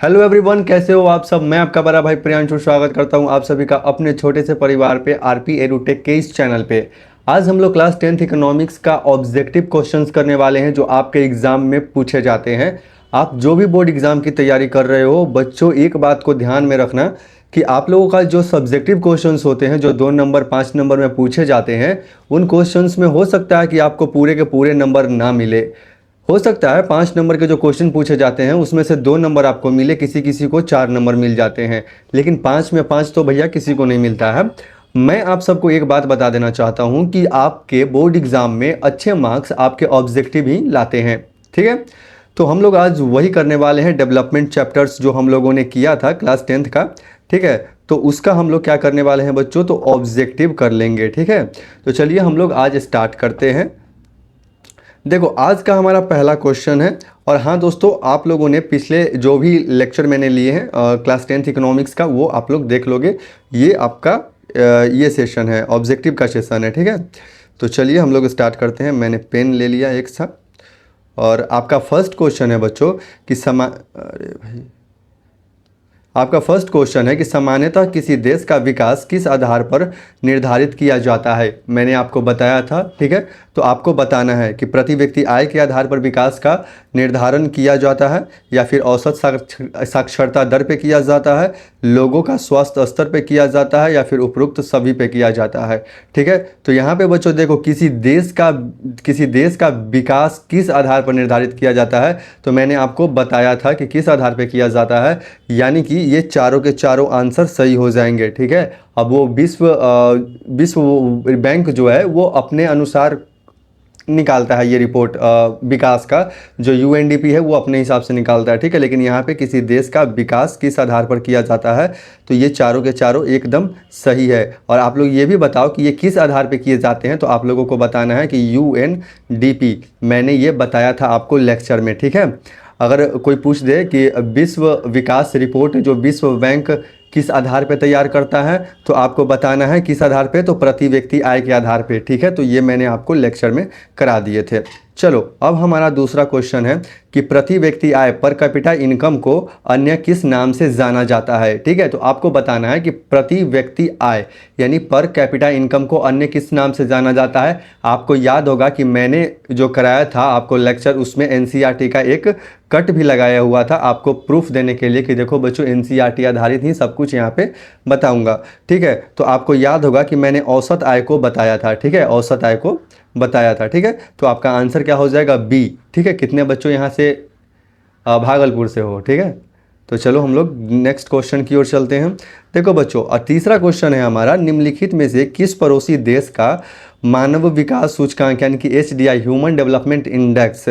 Hello everyone, कैसे हो आप सब। मैं आपका बड़ा भाई प्रियांशु स्वागत करता हूं आप सभी का अपने छोटे से परिवार पे आरपी एडुटेक के इस चैनल पे। आज हम लोग क्लास 10th इकोनॉमिक्स का ऑब्जेक्टिव क्वेश्चंस करने वाले हैं जो आपके एग्जाम में पूछे जाते हैं। आप जो भी बोर्ड एग्जाम की तैयारी कर रहे हो बच्चों, एक बात को ध्यान में रखना कि आप लोगों का जो सब्जेक्टिव क्वेश्चंस होते हैं जो 2 नंबर 5 नंबर में पूछे जाते हैं, उन क्वेश्चंस में हो सकता है कि आपको पूरे के पूरे नंबर ना मिले। हो सकता है 5 नंबर के जो क्वेश्चन पूछे जाते हैं उसमें से 2 नंबर आपको मिले, किसी किसी को 4 नंबर मिल जाते हैं, लेकिन 5 में 5 तो भैया किसी को नहीं मिलता है। मैं आप सबको एक बात बता देना चाहता हूं कि आपके बोर्ड एग्जाम में अच्छे मार्क्स आपके ऑब्जेक्टिव ही लाते हैं, ठीक है। तो हम लोग आज वही करने वाले हैं, डेवलपमेंट चैप्टर्स जो हम लोगों ने किया था क्लास 10th का, ठीक है। तो उसका हम लोग क्या करने वाले हैं बच्चों, तो ऑब्जेक्टिव कर लेंगे, ठीक है। तो चलिए हम लोग आज स्टार्ट करते हैं। देखो आज का हमारा पहला क्वेश्चन है। और हाँ दोस्तों, आप लोगों ने पिछले जो भी लेक्चर मैंने लिए हैं क्लास 10th इकोनॉमिक्स का, वो आप लोग देख लोगे। ये आपका ये सेशन है, ऑब्जेक्टिव का सेशन है, ठीक है। तो चलिए हम लोग स्टार्ट करते हैं। मैंने पेन ले लिया एक साथ। और आपका फर्स्ट क्वेश्चन है बच्चों कि अरे भाई, आपका फर्स्ट क्वेश्चन है कि सामान्यतः किसी देश का विकास किस आधार पर निर्धारित किया जाता है। मैंने आपको बताया था, ठीक है। तो आपको बताना है कि प्रति व्यक्ति आय के आधार पर विकास का निर्धारण किया जाता है, या फिर औसत साक्षरता दर पे किया जाता है, लोगों का स्वास्थ्य स्तर पे किया जाता है, या फिर उपरोक्त सभी पे किया जाता है, ठीक है। तो यहाँ पे बच्चों देखो, किसी देश का विकास किस आधार पर निर्धारित किया जाता है, तो मैंने आपको बताया था कि किस आधार पर किया जाता है, यानी कि ये चारों के चारों आंसर सही हो जाएंगे, ठीक है। अब वो विश्व बैंक जो है वो अपने अनुसार निकालता है ये रिपोर्ट, विकास का जो यूएनडीपी है वो अपने हिसाब से निकालता है, ठीक है। लेकिन यहाँ पे किसी देश का विकास किस आधार पर किया जाता है, तो ये चारों के चारों एकदम सही है। और आप लोग ये भी बताओ कि ये किस आधार पे किए जाते हैं, तो आप लोगों को बताना है कि यूएनडीपी। मैंने ये बताया था आपको लेक्चर में, ठीक है। अगर कोई पूछ दे कि विश्व विकास रिपोर्ट जो विश्व बैंक किस आधार पे तैयार करता है, तो आपको बताना है किस आधार पे, तो प्रति व्यक्ति आय के आधार पे, ठीक है। तो ये मैंने आपको लेक्चर में करा दिए थे। चलो अब हमारा दूसरा क्वेश्चन है कि प्रति व्यक्ति आय पर कैपिटा इनकम को अन्य किस नाम से जाना जाता है, ठीक है। तो आपको बताना है कि प्रति व्यक्ति आय यानी पर कैपिटा इनकम को अन्य किस नाम से जाना जाता है। आपको याद होगा कि मैंने जो कराया था आपको लेक्चर, उसमें एनसीईआरटी का एक कट भी लगाया हुआ था आपको प्रूफ देने के लिए कि देखो बच्चों एनसीईआरटी आधारित ही सब कुछ यहाँ पे बताऊंगा, ठीक है। तो आपको याद होगा कि मैंने औसत आय को बताया था, ठीक है, औसत आय को बताया था, ठीक है। तो आपका आंसर क्या हो जाएगा, बी, ठीक है। कितने बच्चों यहाँ से भागलपुर से हो, ठीक है। तो चलो हम लोग नेक्स्ट क्वेश्चन की ओर चलते हैं। देखो बच्चों, और तीसरा क्वेश्चन है हमारा, निम्नलिखित में से किस पड़ोसी देश का मानव विकास सूचकांक यानी कि HDI human development index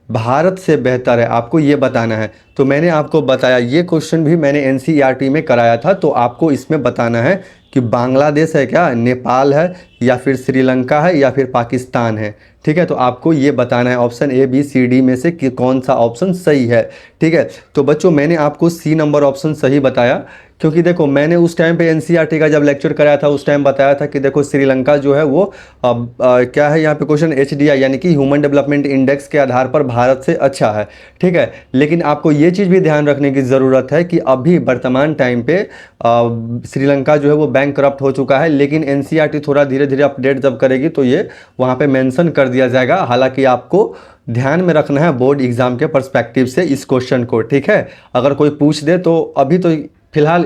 Bharat से बेहतर है, आपको ये बताना है। तो मैंने आपको बताया, ये क्वेश्चन भी मैंने एनसीईआरटी में कराया था। तो आपको इसमें बताना है कि बांग्लादेश है क्या, नेपाल है, या फिर श्रीलंका है, या फिर पाकिस्तान है, ठीक है। तो आपको ये बताना है option A B C D में से कि कौन सा ऑप्शन सही है, ठीक है। तो बच्चों मैंने आपको सी नंबर ऑप्शन सही बताया, क्योंकि देखो मैंने उस टाइम पे एनसीईआरटी का जब लेक्चर कराया था उस टाइम बताया था कि देखो श्रीलंका जो है वो क्या है यहाँ पे क्वेश्चन, एचडीआई यानी कि ह्यूमन डेवलपमेंट इंडेक्स के आधार पर भारत से अच्छा है, ठीक है। लेकिन आपको ये चीज़ भी ध्यान रखने की ज़रूरत है कि अभी वर्तमान टाइम पे श्रीलंका जो है वो बैंक करप्ट हो चुका है, लेकिन एनसीईआरटी थोड़ा धीरे धीरे अपडेट जब करेगी तो ये वहाँ पे मेंशन कर दिया जाएगा। हालांकि आपको ध्यान में रखना है बोर्ड एग्जाम के पर्सपेक्टिव से इस क्वेश्चन को, ठीक है। अगर कोई पूछ दे तो अभी तो फिलहाल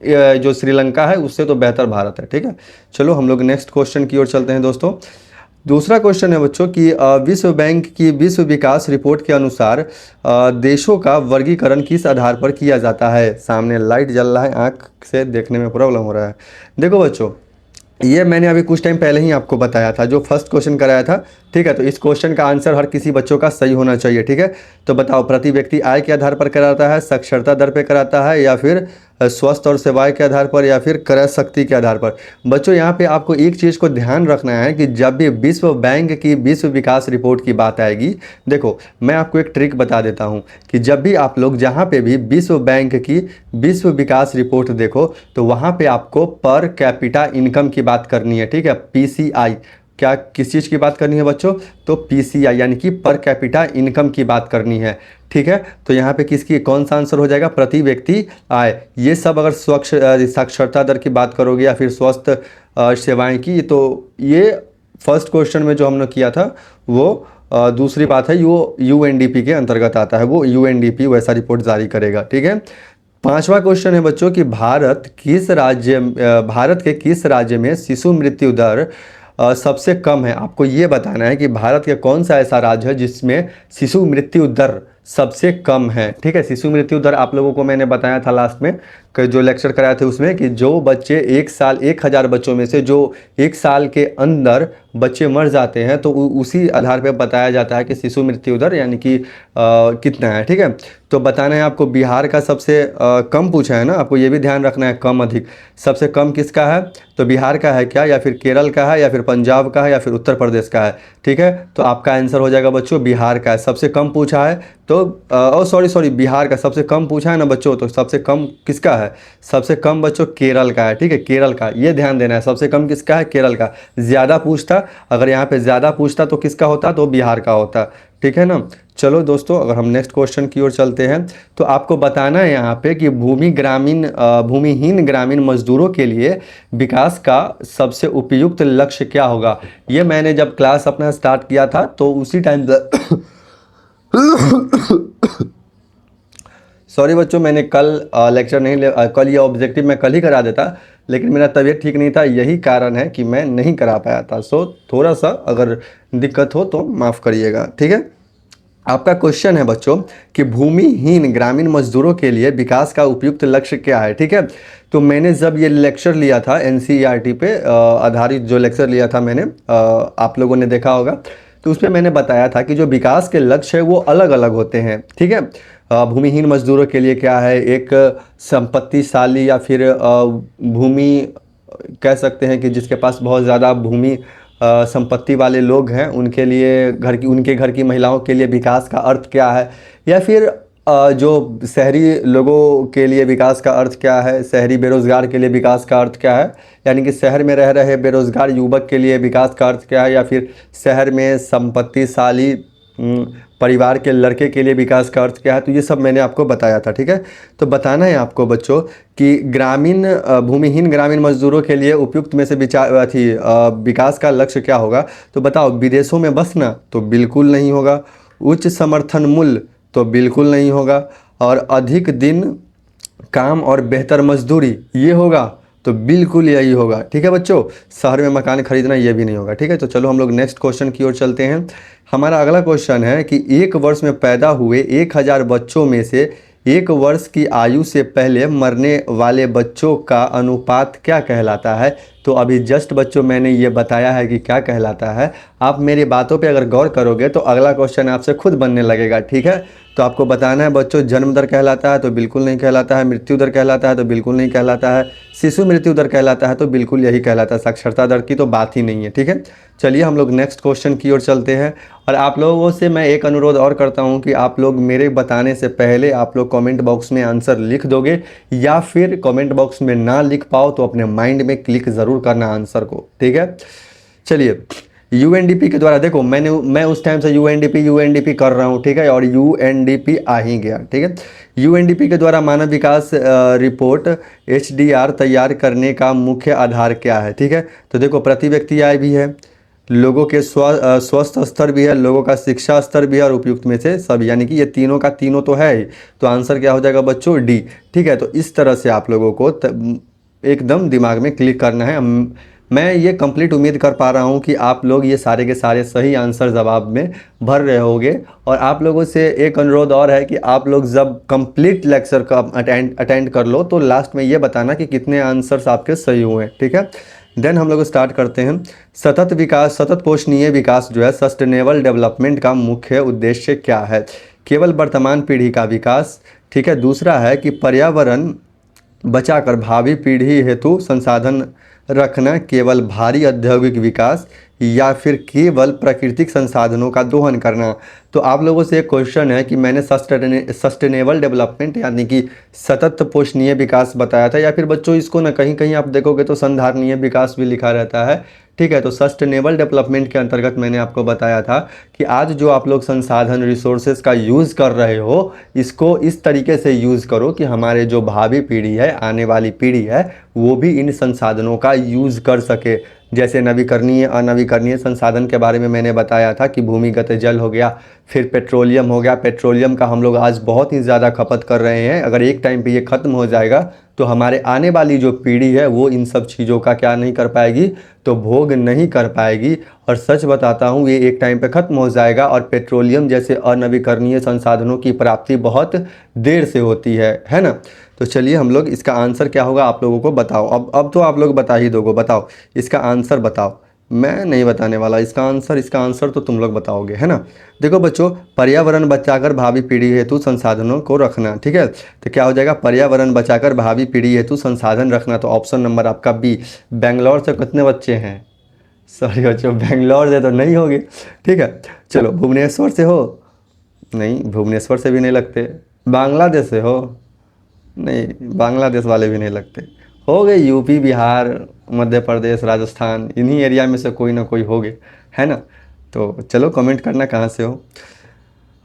जो श्रीलंका है उससे तो बेहतर भारत है, ठीक है। चलो हम लोग नेक्स्ट क्वेश्चन की ओर चलते हैं दोस्तों। दूसरा क्वेश्चन है बच्चों कि विश्व बैंक की विश्व विकास रिपोर्ट के अनुसार देशों का वर्गीकरण किस आधार पर किया जाता है। सामने लाइट जल रहा है, आँख से देखने में प्रॉब्लम हो रहा है। देखो बच्चों, ये मैंने अभी कुछ टाइम पहले ही आपको बताया था, जो फर्स्ट क्वेश्चन कराया था, ठीक है। तो इस क्वेश्चन का आंसर हर किसी बच्चों का सही होना चाहिए, ठीक है। तो बताओ, प्रति व्यक्ति आय के आधार पर कराता है, साक्षरता दर पे कराता है, या फिर स्वास्थ्य और सेवाएं के आधार पर, या फिर क्रय शक्ति के आधार पर। बच्चों यहाँ पे आपको एक चीज़ को ध्यान रखना है कि जब भी विश्व बैंक की विश्व विकास रिपोर्ट की बात आएगी, देखो मैं आपको एक ट्रिक बता देता हूँ कि जब भी आप लोग जहाँ पे भी विश्व बैंक की विश्व विकास रिपोर्ट देखो तो वहाँ पे आपको पर कैपिटा इनकम की बात करनी है, ठीक है। पीसीआई, क्या किस चीज़ की बात करनी है बच्चों, तो पीसीआई यानी कि पर कैपिटा इनकम की बात करनी है, ठीक है। तो यहाँ पे किसकी कौन सा आंसर हो जाएगा, प्रति व्यक्ति आय। ये सब अगर स्वच्छ साक्षरता दर की बात करोगे या फिर स्वस्थ सेवाएं की, तो ये फर्स्ट क्वेश्चन में जो हमने किया था वो दूसरी बात है, यूएनडीपी के अंतर्गत आता है, वो यूएनडीपी वैसा रिपोर्ट जारी करेगा। ठीक है। पांचवा क्वेश्चन है बच्चों कि भारत के किस राज्य में शिशु मृत्यु दर सबसे कम है। आपको ये बताना है कि भारत का कौन सा ऐसा राज्य है जिसमें शिशु मृत्यु दर सबसे कम है। ठीक है। शिशु मृत्यु दर आप लोगों को मैंने बताया था लास्ट में जो लेक्चर कराए थे उसमें, कि जो बच्चे 1,000 बच्चों में से जो 1 साल के अंदर बच्चे मर जाते हैं तो उसी आधार पर बताया जाता है कि शिशु मृत्यु दर यानी कि कितना है। ठीक है। तो बताना है आपको बिहार का सबसे कम पूछा है ना, आपको ये भी ध्यान रखना है कम अधिक। सबसे कम किसका है, तो बिहार का है क्या, या फिर केरल का है, या फिर पंजाब का है, या फिर उत्तर प्रदेश का है। ठीक है। तो आपका आंसर हो जाएगा बच्चों बिहार का है, सबसे कम पूछा है। तो सॉरी बिहार का सबसे कम पूछा है ना बच्चों, तो सबसे कम किसका है, सबसे कम बच्चों केरल का है। ठीक है। केरल का, ये ध्यान देना है, सबसे कम किसका है, केरल का। ज़्यादा पूछता, अगर यहाँ पे ज़्यादा पूछता तो किसका होता, तो बिहार का होता। ठीक है ना। चलो दोस्तों, अगर हम नेक्स्ट क्वेश्चन की ओर चलते हैं तो आपको बताना है यहाँ पे कि भूमिहीन ग्रामीण मजदूरों के लिए विकास का सबसे उपयुक्त लक्ष्य क्या होगा। ये मैंने जब क्लास अपना स्टार्ट किया था तो उसी टाइम सॉरी बच्चों, मैंने कल लेक्चर नहीं कल ये ऑब्जेक्टिव मैं कल ही करा देता, लेकिन मेरा तबीयत ठीक नहीं था, यही कारण है कि मैं नहीं करा पाया था। सो थोड़ा सा अगर दिक्कत हो तो माफ़ करिएगा। ठीक है। आपका क्वेश्चन है बच्चों कि भूमिहीन ग्रामीण मजदूरों के लिए विकास का उपयुक्त लक्ष्य क्या है। ठीक है। तो मैंने जब ये लेक्चर लिया था एनसीईआरटी पे आधारित जो लेक्चर लिया था मैंने, आप लोगों ने देखा होगा, तो उस पर मैंने बताया था कि जो विकास के लक्ष्य है वो अलग अलग होते हैं। ठीक है। भूमिहीन मजदूरों के लिए क्या है, एक संपत्तिशाली या फिर भूमि कह सकते हैं कि जिसके पास बहुत ज़्यादा भूमि संपत्ति वाले लोग हैं, उनके लिए उनके घर की महिलाओं के लिए विकास का अर्थ क्या है, या फिर जो शहरी लोगों के लिए विकास का अर्थ क्या है, शहरी बेरोजगार के लिए विकास का अर्थ क्या है, यानी कि शहर में रह रहे बेरोजगार युवक के लिए विकास का अर्थ क्या है, या फिर शहर में संपत्तिशाली परिवार के लड़के के लिए विकास का अर्थ क्या है। तो ये सब मैंने आपको बताया था। ठीक है। तो बताना है आपको बच्चों कि भूमिहीन ग्रामीण मजदूरों के लिए उपयुक्त में से विकास का लक्ष्य क्या होगा। तो बताओ, विदेशों में बसना, तो बिल्कुल नहीं होगा। उच्च समर्थन मूल्य, तो बिल्कुल नहीं होगा। और अधिक दिन काम और बेहतर मजदूरी, ये होगा, तो बिल्कुल यही होगा। ठीक है बच्चों। शहर में मकान खरीदना, ये भी नहीं होगा। ठीक है। तो चलो हम लोग नेक्स्ट क्वेश्चन की ओर चलते हैं। हमारा अगला क्वेश्चन है कि एक वर्ष में पैदा हुए 1,000 बच्चों में से 1 वर्ष की आयु से पहले मरने वाले बच्चों का अनुपात क्या कहलाता है। तो अभी जस्ट बच्चों मैंने ये बताया है कि क्या कहलाता है। आप मेरी बातों पे अगर गौर करोगे तो अगला क्वेश्चन आपसे खुद बनने लगेगा। ठीक है। तो आपको बताना है बच्चों, जन्म दर कहलाता है तो बिल्कुल नहीं कहलाता है, मृत्यु दर कहलाता है तो बिल्कुल नहीं कहलाता है, शिशु मृत्यु दर कहलाता है तो बिल्कुल यही कहलाता है, साक्षरता दर की तो बात ही नहीं है। ठीक है। चलिए हम लोग नेक्स्ट क्वेश्चन की ओर चलते हैं। और आप लोगों से मैं एक अनुरोध और करता हूं कि आप लोग मेरे बताने से पहले आप लोग कमेंट बॉक्स में आंसर लिख दोगे, या फिर कमेंट बॉक्स में ना लिख पाओ तो अपने माइंड में क्लिक ज़रूर करना आंसर को। ठीक है। चलिए, यूएनडीपी के द्वारा, देखो मैं उस टाइम से यूएनडीपी कर रहा हूँ। ठीक है। और यूएनडीपी आ ही गया। ठीक है। यूएनडीपी के द्वारा मानव विकास रिपोर्ट एचडीआर तैयार करने का मुख्य आधार क्या है। ठीक है। तो देखो, प्रति व्यक्ति आय भी है, लोगों के स्वस्थ स्तर भी है, लोगों का शिक्षा स्तर भी है, और उपयुक्त में से सब, यानी कि ये तीनों का तीनों तो है ही। तो आंसर क्या हो जाएगा बच्चों, डी। ठीक है। तो इस तरह से आप लोगों को एकदम दिमाग में क्लिक करना है। मैं ये कंप्लीट उम्मीद कर पा रहा हूँ कि आप लोग ये सारे के सारे सही आंसर जवाब में भर रहे होगे। और आप लोगों से एक अनुरोध और है कि आप लोग जब कंप्लीट लेक्चर का अटेंड कर लो तो लास्ट में ये बताना कि कितने आंसर्स आपके सही हुए। ठीक है। देन हम लोग स्टार्ट करते हैं। सतत पोषणीय विकास जो है, सस्टेनेबल डेवलपमेंट का मुख्य उद्देश्य क्या है। केवल वर्तमान पीढ़ी का विकास। ठीक है। दूसरा है कि पर्यावरण बचाकर भावी पीढ़ी हेतु संसाधन रखना, केवल भारी औद्योगिक विकास, या फिर केवल प्राकृतिक संसाधनों का दोहन करना। तो आप लोगों से एक क्वेश्चन है कि मैंने सस्टेनेबल डेवलपमेंट यानी कि सतत पोषणीय विकास बताया था, या फिर बच्चों इसको ना कहीं कहीं आप देखोगे तो संधारणीय विकास भी लिखा रहता है। ठीक है, तो सस्टेनेबल डेवलपमेंट के अंतर्गत मैंने आपको बताया था कि आज जो आप लोग संसाधन रिसोर्सेज का यूज़ कर रहे हो, इसको इस तरीके से यूज़ करो कि हमारे जो भावी पीढ़ी है, आने वाली पीढ़ी है, वो भी इन संसाधनों का यूज़ कर सके। जैसे नवीकरणीय अनवीकरणीय संसाधन के बारे में मैंने बताया था कि भूमिगत जल हो गया, फिर पेट्रोलियम हो गया। पेट्रोलियम का हम लोग आज बहुत ही ज़्यादा खपत कर रहे हैं, अगर एक टाइम पे ये ख़त्म हो जाएगा तो हमारे आने वाली जो पीढ़ी है वो इन सब चीज़ों का क्या नहीं कर पाएगी, तो भोग नहीं कर पाएगी। और सच बताता हूँ ये एक टाइम पे ख़त्म हो जाएगा, और पेट्रोलियम जैसे अनवीकरणीय संसाधनों की प्राप्ति बहुत देर से होती है ना। तो चलिए हम लोग इसका आंसर क्या होगा आप लोगों को बताओ। अब तो आप लोग बता ही दोगे, बताओ इसका आंसर बताओ। मैं नहीं बताने वाला इसका आंसर तो तुम लोग बताओगे, है ना। देखो बच्चों, पर्यावरण बचाकर भावी पीढ़ी हेतु संसाधनों को रखना, ठीक है। तो क्या हो जाएगा, पर्यावरण बचाकर भावी पीढ़ी हेतु संसाधन रखना। तो ऑप्शन नंबर आपका बी। बेंगलोर से कितने बच्चे हैं? सॉरी बच्चों, बेंगलोर से तो नहीं होगे, ठीक है। चलो, भुवनेश्वर से हो? नहीं, भुवनेश्वर से भी नहीं लगते। बांग्लादेश से हो? नहीं, बांग्लादेश वाले भी नहीं लगते। हो गए यूपी, बिहार, मध्य प्रदेश, राजस्थान, इन्हीं एरिया में से कोई ना कोई हो गए, है ना। तो चलो कमेंट करना कहाँ से हो।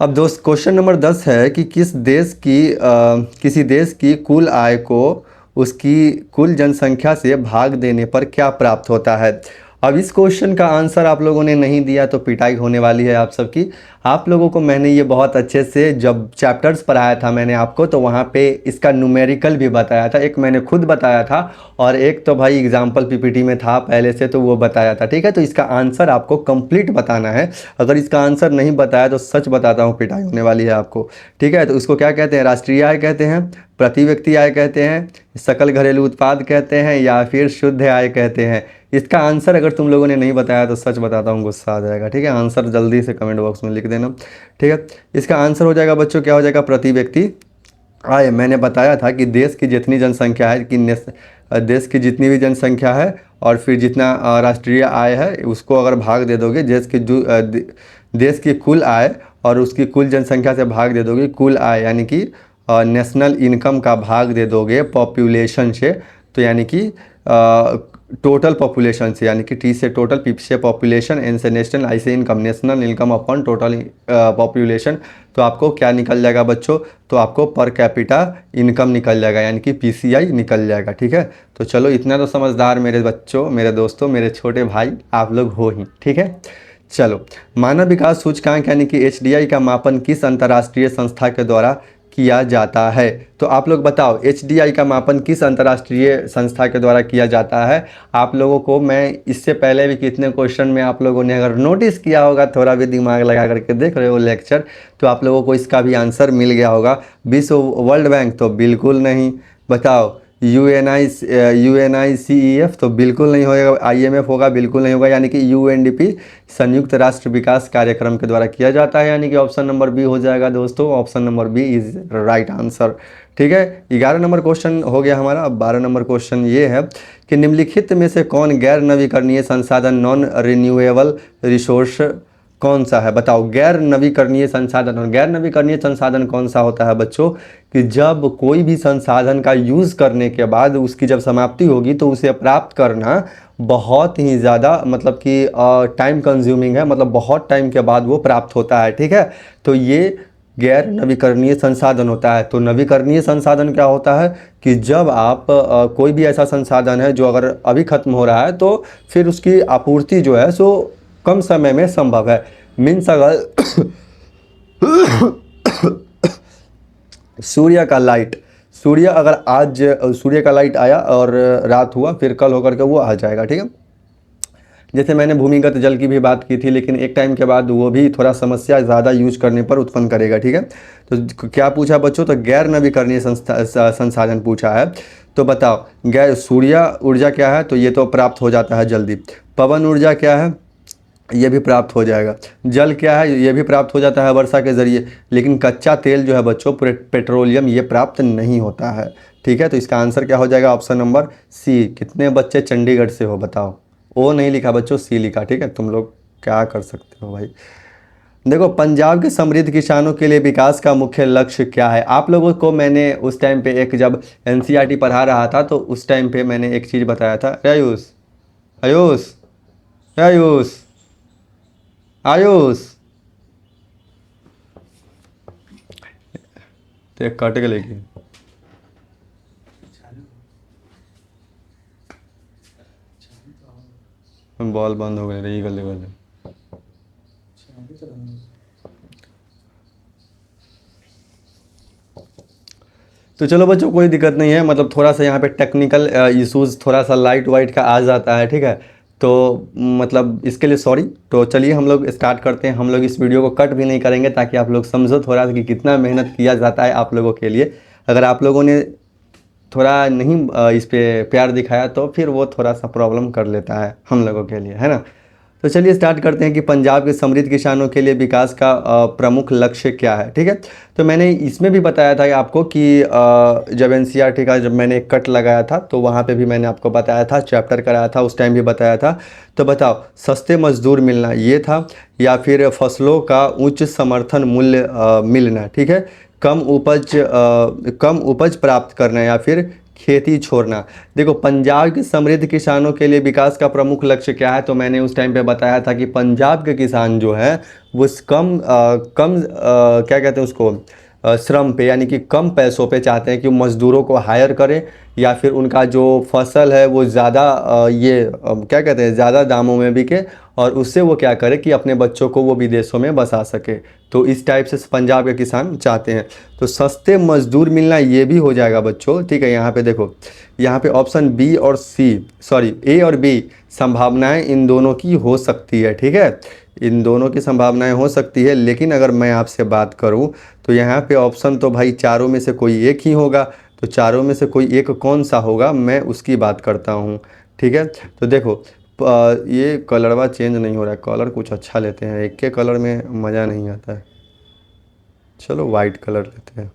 अब दोस्त, क्वेश्चन नंबर 10 है कि किसी देश की कुल आय को उसकी कुल जनसंख्या से भाग देने पर क्या प्राप्त होता है। अब इस क्वेश्चन का आंसर आप लोगों ने नहीं दिया तो पिटाई होने वाली है आप सबकी। आप लोगों को मैंने ये बहुत अच्छे से जब चैप्टर्स पढ़ाया था मैंने आपको, तो वहाँ पे इसका न्यूमेरिकल भी बताया था। एक मैंने खुद बताया था और एक तो भाई एग्जाम्पल पीपीटी में था पहले से, तो वो बताया था, ठीक है। तो इसका आंसर आपको कंप्लीट बताना है। अगर इसका आंसर नहीं बताया तो सच बताता हूँ पिटाई होने वाली है आपको, ठीक है। तो इसको क्या कहते हैं, राष्ट्रीय आय कहते हैं, प्रति व्यक्ति आय कहते हैं, सकल घरेलू उत्पाद कहते हैं, या फिर शुद्ध आय कहते हैं। इसका आंसर अगर तुम लोगों ने नहीं बताया तो सच बताता हूँ गुस्सा आ जाएगा, ठीक है। आंसर जल्दी से कमेंट बॉक्स में लिख देना, ठीक है। इसका आंसर हो जाएगा बच्चों, क्या हो जाएगा, प्रति व्यक्ति आय। मैंने बताया था कि देश की जितनी जनसंख्या है, देश की जितनी भी जनसंख्या है और फिर जितना राष्ट्रीय आय है, उसको अगर भाग दे दोगे देश की कुल आय और उसकी कुल जनसंख्या से भाग दे दोगे, कुल आय यानी कि नेशनल इनकम का भाग दे दोगे पॉपुलेशन से, तो यानी कि टोटल पॉपुलेशन से, यानी कि टी से टोटल, पी से पॉपुलेशन, एन से नेशनल, आई से income, national income upon total population. तो आपको क्या निकल जाएगा बच्चों, तो आपको पर कैपिटा इनकम निकल जाएगा, यानी कि पीसीआई निकल जाएगा, ठीक है। तो चलो, इतना तो समझदार मेरे बच्चों, मेरे दोस्तों, मेरे छोटे भाई आप लोग हो ही, ठीक है। चलो, मानव विकास सूचकांक यानी कि एचडीआई का मापन किस अंतर्राष्ट्रीय संस्था के द्वारा किया जाता है। तो आप लोग बताओ, एचडीआई का मापन किस अंतर्राष्ट्रीय संस्था के द्वारा किया जाता है। आप लोगों को मैं इससे पहले भी कितने क्वेश्चन में आप लोगों ने अगर नोटिस किया होगा, थोड़ा भी दिमाग लगा करके देख रहे हो लेक्चर, तो आप लोगों को इसका भी आंसर मिल गया होगा। विश्व वर्ल्ड बैंक तो बिल्कुल नहीं। बताओ, यूएनआईसीईएफ तो बिल्कुल नहीं होगा, आईएमएफ होगा, बिल्कुल नहीं होगा, यानी कि यूएनडीपी संयुक्त राष्ट्र विकास कार्यक्रम के द्वारा किया जाता है, यानी कि ऑप्शन नंबर बी हो जाएगा दोस्तों। Option number B is right answer, ठीक है। 11 नंबर क्वेश्चन हो गया हमारा। अब 12 नंबर क्वेश्चन ये है कि निम्नलिखित में से कौन गैर नवीकरणीय संसाधन, नॉन रिन्यूएबल रिसोर्स कौन सा है। बताओ, गैर नवीकरणीय संसाधन। और गैर नवीकरणीय संसाधन कौन सा होता है बच्चों, कि जब कोई भी संसाधन का यूज़ करने के बाद उसकी जब समाप्ति होगी तो उसे प्राप्त करना बहुत ही ज़्यादा मतलब कि टाइम कंज्यूमिंग है, मतलब बहुत टाइम के बाद वो प्राप्त होता है, ठीक है। तो ये गैर नवीकरणीय संसाधन होता है। तो नवीकरणीय संसाधन क्या होता है कि जब आप कोई भी ऐसा संसाधन है जो अगर अभी ख़त्म हो रहा है तो फिर उसकी आपूर्ति जो है सो कम समय में संभव है। मीन्स अगर सूर्य अगर आज सूर्य का लाइट आया और रात हुआ, फिर कल होकर के वो आ जाएगा, ठीक है। जैसे मैंने भूमिगत जल की भी बात की थी, लेकिन एक टाइम के बाद वो भी थोड़ा समस्या ज़्यादा यूज करने पर उत्पन्न करेगा, ठीक है। तो क्या पूछा बच्चों, तो गैर नवीकरणीय संसाधन पूछा है। तो बताओ, गैर सूर्य ऊर्जा क्या है, तो ये तो प्राप्त हो जाता है जल्दी। पवन ऊर्जा क्या है, ये भी प्राप्त हो जाएगा। जल क्या है, ये भी प्राप्त हो जाता है वर्षा के ज़रिए। लेकिन कच्चा तेल जो है बच्चों, पेट्रोलियम, ये प्राप्त नहीं होता है, ठीक है। तो इसका आंसर क्या हो जाएगा, ऑप्शन नंबर सी। कितने बच्चे चंडीगढ़ से हो बताओ, ओ नहीं लिखा बच्चों, सी लिखा, ठीक है। तुम लोग क्या कर सकते हो भाई। देखो, पंजाब के समृद्ध किसानों के लिए विकास का मुख्य लक्ष्य क्या है। आप लोगों को मैंने उस टाइम पे एक, जब एनसीईआरटी पढ़ा रहा था तो उस टाइम पे मैंने एक चीज़ बताया था। आयुष, आयुष, आयुष, आयुष, तो एक काट के लेके बॉल बंद हो गई रही, गले गले। तो चलो बच्चों, कोई दिक्कत नहीं है, मतलब थोड़ा सा यहाँ पे टेक्निकल इश्यूज, थोड़ा सा लाइट वाइट का आ जाता है, ठीक है। तो मतलब इसके लिए सॉरी। तो चलिए हम लोग स्टार्ट करते हैं। हम लोग इस वीडियो को कट भी नहीं करेंगे ताकि आप लोग समझो थोड़ा सा कि कितना मेहनत किया जाता है आप लोगों के लिए। अगर आप लोगों ने थोड़ा नहीं इस पे प्यार दिखाया तो फिर वो थोड़ा सा प्रॉब्लम कर लेता है हम लोगों के लिए, है ना। तो चलिए स्टार्ट करते हैं कि पंजाब के समृद्ध किसानों के लिए विकास का प्रमुख लक्ष्य क्या है, ठीक है। तो मैंने इसमें भी बताया था आपको कि जब एनसीईआरटी का जब मैंने कट लगाया था तो वहाँ पे भी मैंने आपको बताया था, चैप्टर कराया था, उस टाइम भी बताया था। तो बताओ, सस्ते मजदूर मिलना ये था, या फिर फसलों का उच्च समर्थन मूल्य मिलना, ठीक है, कम उपज प्राप्त करना, या फिर खेती छोड़ना। देखो, पंजाब के समृद्ध किसानों के लिए विकास का प्रमुख लक्ष्य क्या है, तो मैंने उस टाइम पे बताया था कि पंजाब के किसान जो है वो क्या कहते हैं उसको, श्रम पे, यानी कि कम पैसों पे चाहते हैं कि मज़दूरों को हायर करें, या फिर उनका जो फसल है वो ज़्यादा क्या कहते हैं, ज़्यादा दामों में बिके, और उससे वो क्या करे कि अपने बच्चों को वो विदेशों में बसा सके। तो इस टाइप से पंजाब के किसान चाहते हैं। तो सस्ते मजदूर मिलना ये भी हो जाएगा बच्चों, ठीक है। यहाँ पे देखो, यहाँ पे ऑप्शन बी और सी, सॉरी ए और बी, संभावनाएं इन दोनों की हो सकती है, ठीक है। इन दोनों की संभावनाएं हो सकती है, लेकिन अगर मैं आपसे बात करूं तो यहाँ पे ऑप्शन तो भाई चारों में से कोई एक ही होगा। तो चारों में से कोई एक कौन सा होगा, मैं उसकी बात करता हूँ, ठीक है। तो देखो, ये कलरवा चेंज नहीं हो रहा है, कलर कुछ अच्छा लेते हैं, एक के कलर में मज़ा नहीं आता है। चलो वाइट कलर लेते हैं।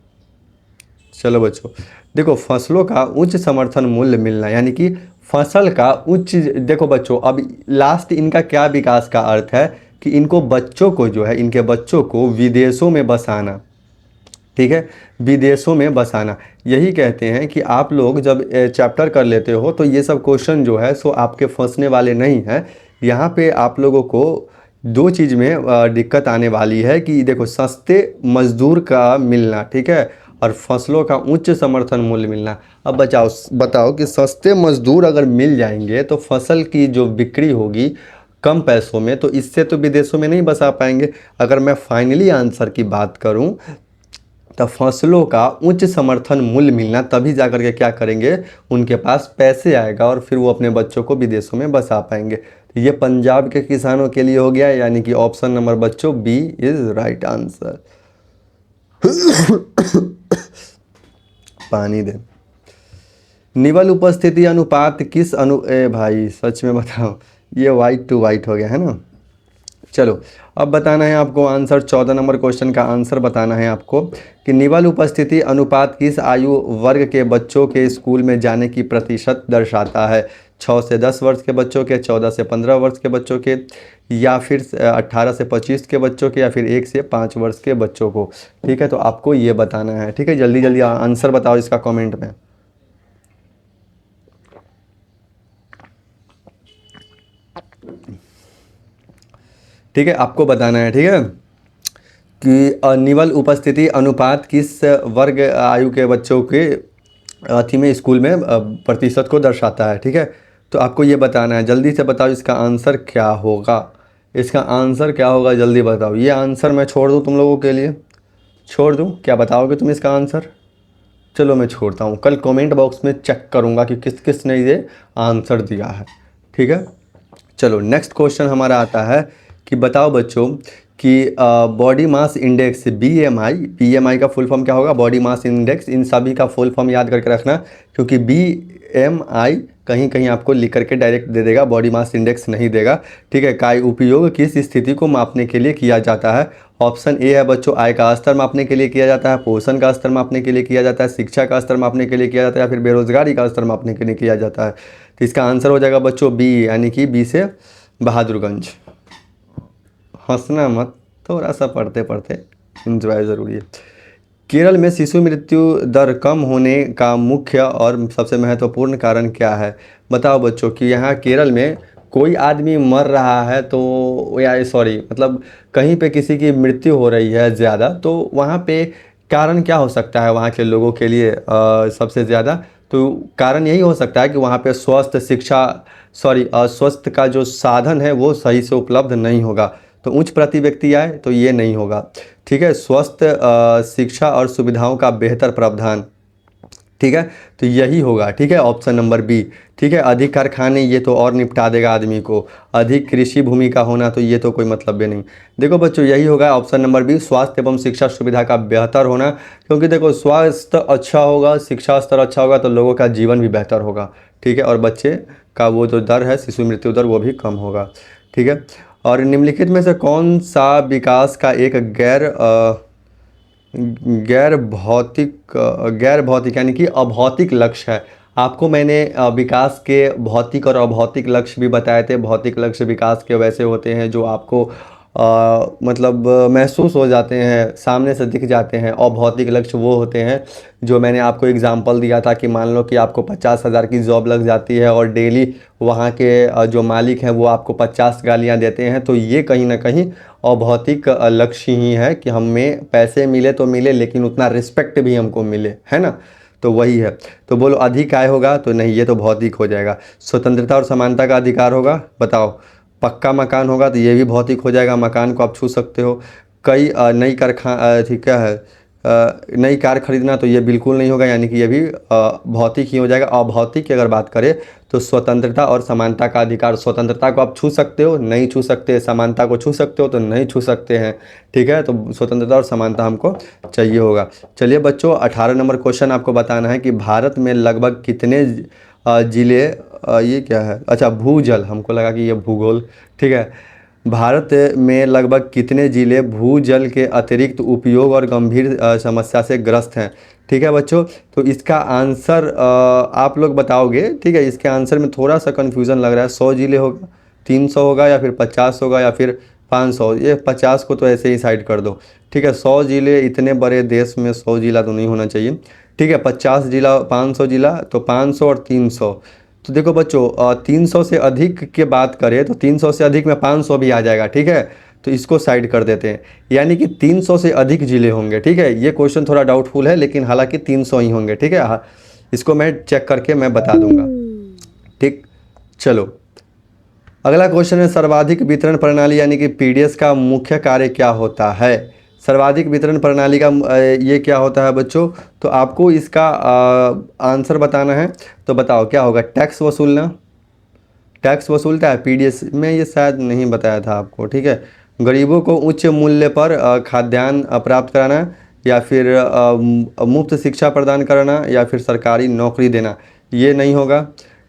चलो बच्चों, देखो, फसलों का उच्च समर्थन मूल्य मिलना, यानी कि फसल का उच्च, देखो बच्चों, अब लास्ट इनका क्या विकास का अर्थ है कि इनको बच्चों को जो है, इनके बच्चों को विदेशों में बसाना, ठीक है, विदेशों में बसाना। यही कहते हैं कि आप लोग जब चैप्टर कर लेते हो तो ये सब क्वेश्चन जो है सो आपके फंसने वाले नहीं हैं। यहाँ पे आप लोगों को दो चीज़ में दिक्कत आने वाली है कि देखो, सस्ते मजदूर का मिलना, ठीक है, और फसलों का उच्च समर्थन मूल्य मिलना। अब बचाओ बताओ कि सस्ते मजदूर अगर मिल जाएंगे तो फसल की जो बिक्री होगी कम पैसों में, तो इससे तो विदेशों में नहीं बसा पाएंगे। अगर मैं फाइनली आंसर की बात करूं, तब फसलों का उच्च समर्थन मूल्य मिलना, तभी जाकर के क्या करेंगे, उनके पास पैसे आएगा और फिर वो अपने बच्चों को विदेशों में बसा पाएंगे। तो ये पंजाब के किसानों के लिए हो गया, यानी कि ऑप्शन नंबर बच्चों बी इज राइट आंसर। पानी दे। निवल उपस्थिति अनुपात किस ए भाई सच में बताओ, ये वाइट टू वाइट हो गया है ना। चलो, अब बताना है आपको आंसर, 14 नंबर क्वेश्चन का आंसर बताना है आपको कि निवल उपस्थिति अनुपात किस आयु वर्ग के बच्चों के स्कूल में जाने की प्रतिशत दर्शाता है। 6 से 10 वर्ष के बच्चों के, 14 से 15 वर्ष के बच्चों के, या फिर 18 से 25 के बच्चों के, या फिर 1 से 5 वर्ष के बच्चों को, ठीक है। तो आपको ये बताना है, ठीक है। जल्दी जल्दी आंसर बताओ इसका कॉमेंट में। ठीक है, आपको बताना है, ठीक है, कि निवल उपस्थिति अनुपात किस वर्ग आयु के बच्चों के अथी में स्कूल में प्रतिशत को दर्शाता है, ठीक है। तो आपको ये बताना है, जल्दी से बताओ इसका आंसर क्या होगा। इसका आंसर क्या होगा, जल्दी बताओ। ये आंसर मैं छोड़ दूँ तुम लोगों के लिए, छोड़ दूँ, क्या बताओगे तुम इसका आंसर। चलो मैं छोड़ता हूँ, कल कमेंट बॉक्स में चेक करूँगा कि किस किस ने ये आंसर दिया है, ठीक है। चलो नेक्स्ट क्वेश्चन हमारा आता है कि बताओ बच्चों कि body mass index BMI, BMI का फुल फॉर्म क्या होगा, बॉडी मास इंडेक्स, इन सभी का फुल फॉर्म याद करके रखना, क्योंकि बीएमआई कहीं कहीं आपको लिख करके डायरेक्ट दे देगा, बॉडी मास इंडेक्स नहीं देगा। ठीक है, का उपयोग किस स्थिति को मापने के लिए किया जाता है? ऑप्शन ए है बच्चों, आय का स्तर मापने के लिए किया जाता है, पोषण का स्तर मापने के लिए किया जाता है, शिक्षा का स्तर मापने के लिए किया जाता है, या फिर बेरोजगारी का स्तर मापने के लिए किया जाता है। तो इसका आंसर हो जाएगा बच्चों बी, यानी कि बी से बहादुरगंज। हंसना मत, थोड़ा सा पढ़ते पढ़ते इंजॉय ज़रूरी है। केरल में शिशु मृत्यु दर कम होने का मुख्य और सबसे महत्वपूर्ण कारण क्या है? बताओ बच्चों कि यहाँ केरल में कोई आदमी मर रहा है तो, या सॉरी मतलब कहीं पे किसी की मृत्यु हो रही है ज़्यादा, तो वहाँ पे कारण क्या हो सकता है वहाँ के लोगों के लिए सबसे ज़्यादा? तो कारण यही हो सकता है कि वहाँ पे स्वस्थ शिक्षा स्वस्थ का जो साधन है वो सही से उपलब्ध नहीं होगा। तो उच्च प्रति व्यक्ति आए तो ये नहीं होगा। ठीक है, स्वस्थ शिक्षा और सुविधाओं का बेहतर प्रावधान। ठीक है, तो यही होगा। ठीक है, ऑप्शन नंबर बी। ठीक है, अधिक कारखाने, ये तो और निपटा देगा आदमी को। अधिक कृषि भूमि का होना, तो ये तो कोई मतलब भी नहीं। देखो बच्चों, यही होगा ऑप्शन नंबर बी, स्वास्थ्य एवं शिक्षा सुविधा का बेहतर होना। क्योंकि देखो स्वास्थ्य अच्छा होगा, शिक्षा स्तर अच्छा होगा तो लोगों का जीवन भी बेहतर होगा। ठीक है, और बच्चे का वो जो दर है शिशु मृत्यु दर वो भी कम होगा। ठीक है, और निम्नलिखित में से कौन सा विकास का एक गैर भौतिक यानी कि अभौतिक लक्ष्य है? आपको मैंने विकास के भौतिक और अभौतिक लक्ष्य भी बताए थे। भौतिक लक्ष्य विकास के वैसे होते हैं जो आपको मतलब महसूस हो जाते हैं, सामने से दिख जाते हैं। अभौतिक लक्ष्य वो होते हैं जो मैंने आपको एग्जांपल दिया था कि मान लो कि आपको 50,000 की जॉब लग जाती है और डेली वहाँ के जो मालिक हैं वो आपको 50 गालियाँ देते हैं, तो ये कहीं ना कहीं अभौतिक लक्ष्य ही है कि हमें पैसे मिले तो मिले लेकिन उतना रिस्पेक्ट भी हमको मिले, है ना। तो वही है। तो बोलो अधिक आय होगा तो नहीं, ये तो भौतिक हो जाएगा। स्वतंत्रता और समानता का अधिकार होगा, बताओ। पक्का मकान होगा तो ये भी भौतिक हो जाएगा, मकान को आप छू सकते हो। कई नई ठीक है, नई कार खरीदना, तो ये बिल्कुल नहीं होगा, यानी कि ये भी भौतिक ही हो जाएगा। अभौतिक की अगर बात करें तो स्वतंत्रता और समानता का अधिकार। स्वतंत्रता को आप छू सकते हो, नहीं छू सकते। समानता को छू सकते हो तो नहीं छू सकते हैं। ठीक है, तो स्वतंत्रता और समानता हमको चाहिए होगा। चलिए बच्चों, 18 नंबर क्वेश्चन आपको बताना है कि भारत में लगभग कितने जिले, ये क्या है, अच्छा भूजल, हमको लगा कि ये भूगोल। ठीक है, भारत में लगभग कितने जिले भूजल के अतिरिक्त उपयोग और गंभीर समस्या से ग्रस्त हैं? ठीक है बच्चों, तो इसका आंसर आप लोग बताओगे। ठीक है, इसके आंसर में थोड़ा सा कन्फ्यूज़न लग रहा है। 100 जिले होगा, 300 होगा, या फिर 50 होगा, या फिर 500। ये 50 को तो ऐसे ही साइड कर दो। ठीक है, 100 जिले, इतने बड़े देश में 100 जिला तो नहीं होना चाहिए। ठीक है, 50 जिला, 500 जिला, तो 500 और 300। तो देखो बच्चों, 300 से अधिक की बात करें तो 300 से अधिक में 500 भी आ जाएगा। ठीक है, तो इसको साइड कर देते हैं, यानी कि 300 से अधिक जिले होंगे। ठीक है, ये क्वेश्चन थोड़ा डाउटफुल है लेकिन हालांकि 300 ही होंगे। ठीक है, हाँ, इसको मैं चेक करके मैं बता दूंगा। ठीक, चलो अगला क्वेश्चन है, सर्वाधिक वितरण प्रणाली यानी कि पीडीएस का मुख्य कार्य क्या होता है? सर्वाधिक वितरण प्रणाली का ये क्या होता है बच्चों? तो आपको इसका आंसर बताना है। तो बताओ क्या होगा? टैक्स वसूलना। टैक्स वसूलता है पीडीएस में, ये शायद नहीं बताया था आपको। ठीक है, गरीबों को उच्च मूल्य पर खाद्यान्न प्राप्त कराना, या फिर मुफ्त शिक्षा प्रदान करना, या फिर सरकारी नौकरी देना, ये नहीं होगा।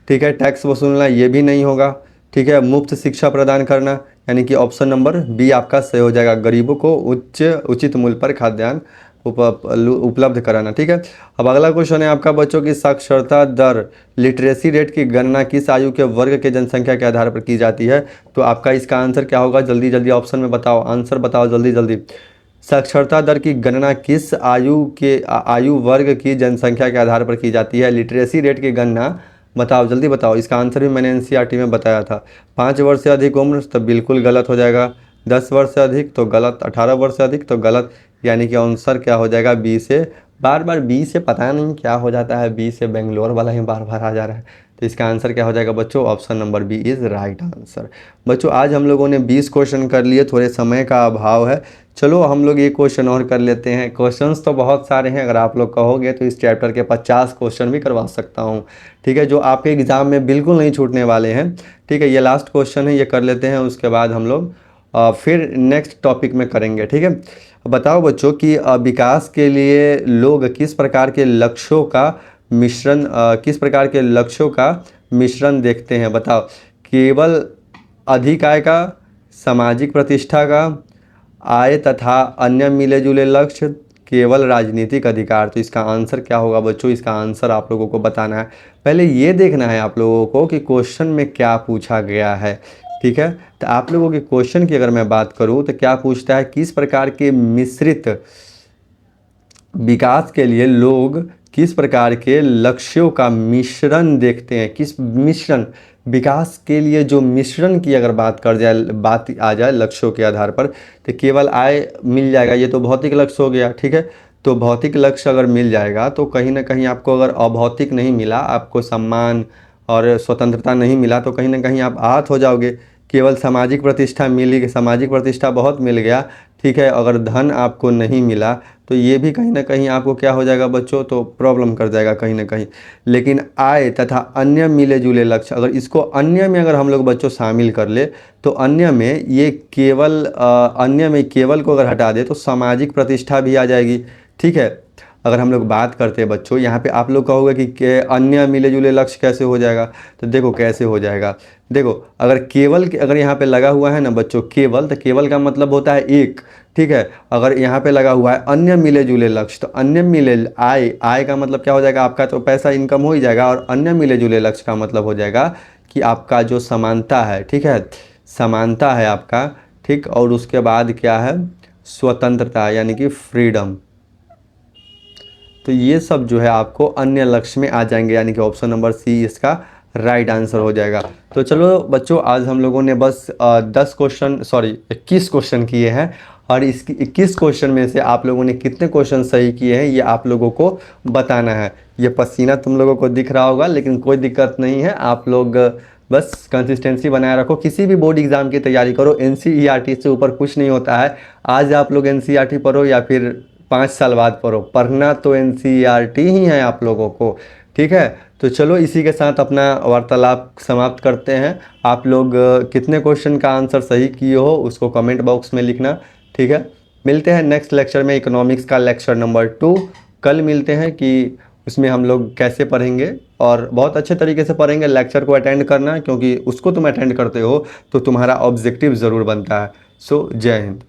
ठीक है, टैक्स वसूलना ये भी नहीं होगा। ठीक है, मुफ्त शिक्षा प्रदान करना, यानी कि ऑप्शन नंबर बी आपका सही हो जाएगा, गरीबों को उचित मूल्य पर खाद्यान्न उपलब्ध कराना। ठीक है, अब अगला क्वेश्चन है आपका बच्चों की साक्षरता दर, लिटरेसी रेट की गणना किस आयु के वर्ग के जनसंख्या के आधार पर की जाती है? तो आपका इसका आंसर क्या होगा? जल्दी जल्दी ऑप्शन में बताओ, आंसर बताओ जल्दी जल्दी। साक्षरता दर की गणना किस आयु वर्ग की जनसंख्या के आधार पर की जाती है? लिटरेसी रेट की गणना बताओ, जल्दी बताओ। इसका आंसर भी मैंने एनसीईआरटी में बताया था। 5 वर्ष से अधिक उम्र तो बिल्कुल गलत हो जाएगा, 10 वर्ष से अधिक तो गलत, 18 वर्ष से अधिक तो गलत, यानी कि आंसर क्या हो जाएगा? बी से। बार बार बी से पता नहीं क्या हो जाता है, बी से बेंगलोर वाला ही बार बार आ जा रहा है। तो इसका आंसर क्या हो जाएगा बच्चों? Option number B is right answer. बच्चों आज हम लोगों ने 20 क्वेश्चन कर लिए, थोड़े समय का अभाव है। चलो हम लोग ये क्वेश्चन और कर लेते हैं। क्वेश्चंस तो बहुत सारे हैं, अगर आप लोग कहोगे तो इस चैप्टर के 50 क्वेश्चन भी करवा सकता हूँ। ठीक है, जो आपके एग्ज़ाम में बिल्कुल नहीं छूटने वाले हैं। ठीक है, ये लास्ट क्वेश्चन है, ये कर लेते हैं, उसके बाद हम लोग फिर नेक्स्ट टॉपिक में करेंगे। ठीक है, बताओ बच्चों कि विकास के लिए लोग किस प्रकार के लक्ष्यों का मिश्रण देखते हैं। बताओ, केवल अधिक आय का, सामाजिक प्रतिष्ठा का, आय तथा अन्य मिले जुले लक्ष्य, केवल राजनीतिक अधिकार। तो इसका आंसर क्या होगा बच्चों? इसका आंसर आप लोगों को बताना है। पहले ये देखना है आप लोगों को कि क्वेश्चन में क्या पूछा गया है। ठीक है, तो आप लोगों के क्वेश्चन की अगर मैं बात करूं तो क्या पूछता है, किस प्रकार के मिश्रित विकास के लिए लोग किस प्रकार के लक्ष्यों का मिश्रण देखते हैं। किस मिश्रण, विकास के लिए जो मिश्रण की अगर बात आ जाए लक्ष्यों के आधार पर, तो केवल आय मिल जाएगा, ये तो भौतिक लक्ष्य हो गया। ठीक है, तो भौतिक लक्ष्य अगर मिल जाएगा तो कहीं ना कहीं आपको, अगर अभौतिक नहीं मिला, आपको सम्मान और स्वतंत्रता नहीं मिला, तो कहीं ना कहीं आप आहत हो जाओगे। केवल सामाजिक प्रतिष्ठा मिली, सामाजिक प्रतिष्ठा बहुत मिल गया, ठीक है, अगर धन आपको नहीं मिला तो ये भी कहीं ना कहीं आपको क्या हो जाएगा बच्चों, तो प्रॉब्लम कर जाएगा कहीं ना कहीं। लेकिन आय तथा अन्य मिले जुले लक्ष्य, अगर इसको अन्य में अगर हम लोग बच्चों शामिल कर ले, तो अन्य में ये केवल अन्य में केवल को अगर हटा दे तो सामाजिक प्रतिष्ठा भी आ जाएगी। ठीक है, अगर हम लोग बात करते हैं बच्चों, यहाँ पे आप लोग कहोगे कि अन्य मिले जुले लक्ष्य कैसे हो जाएगा, तो देखो कैसे हो जाएगा। देखो, अगर केवल अगर यहाँ पे लगा हुआ है ना बच्चों केवल, तो केवल का मतलब होता है एक। ठीक है, अगर यहाँ पे लगा हुआ है अन्य मिले जुले लक्ष्य, तो अन्य मिले आय का मतलब क्या हो जाएगा, आपका तो पैसा इनकम हो ही जाएगा, और अन्य मिले जुले लक्ष्य का मतलब हो जाएगा कि आपका जो समानता है। ठीक है, समानता है आपका। ठीक, और उसके बाद क्या है, स्वतंत्रता यानी कि फ्रीडम। तो ये सब जो है आपको अन्य लक्ष्य में आ जाएंगे, यानी कि ऑप्शन नंबर सी इसका राइट आंसर हो जाएगा। तो चलो बच्चों, आज हम लोगों ने बस 21 क्वेश्चन किए हैं, और इसकी 21 क्वेश्चन में से आप लोगों ने कितने क्वेश्चन सही किए हैं ये आप लोगों को बताना है। ये पसीना तुम लोगों को दिख रहा होगा, लेकिन कोई दिक्कत नहीं है, आप लोग बस कंसिस्टेंसी बनाए रखो। किसी भी बोर्ड एग्जाम की तैयारी करो, एनसीईआरटी से ऊपर कुछ नहीं होता है। आज आप लोग एनसीईआरटी पढ़ो या फिर 5 साल बाद पढ़ो, पढ़ना तो एनसीईआरटी ही है आप लोगों को। ठीक है, तो चलो इसी के साथ अपना वार्तालाप समाप्त करते हैं। आप लोग कितने क्वेश्चन का आंसर सही किए हो उसको कमेंट बॉक्स में लिखना। ठीक है, मिलते हैं नेक्स्ट लेक्चर में, इकोनॉमिक्स का लेक्चर नंबर 2 कल मिलते हैं कि उसमें हम लोग कैसे पढ़ेंगे, और बहुत अच्छे तरीके से पढ़ेंगे। लेक्चर को अटेंड करना, क्योंकि उसको तुम अटेंड करते हो तो तुम्हारा ऑब्जेक्टिव ज़रूर बनता है। सो जय हिंद।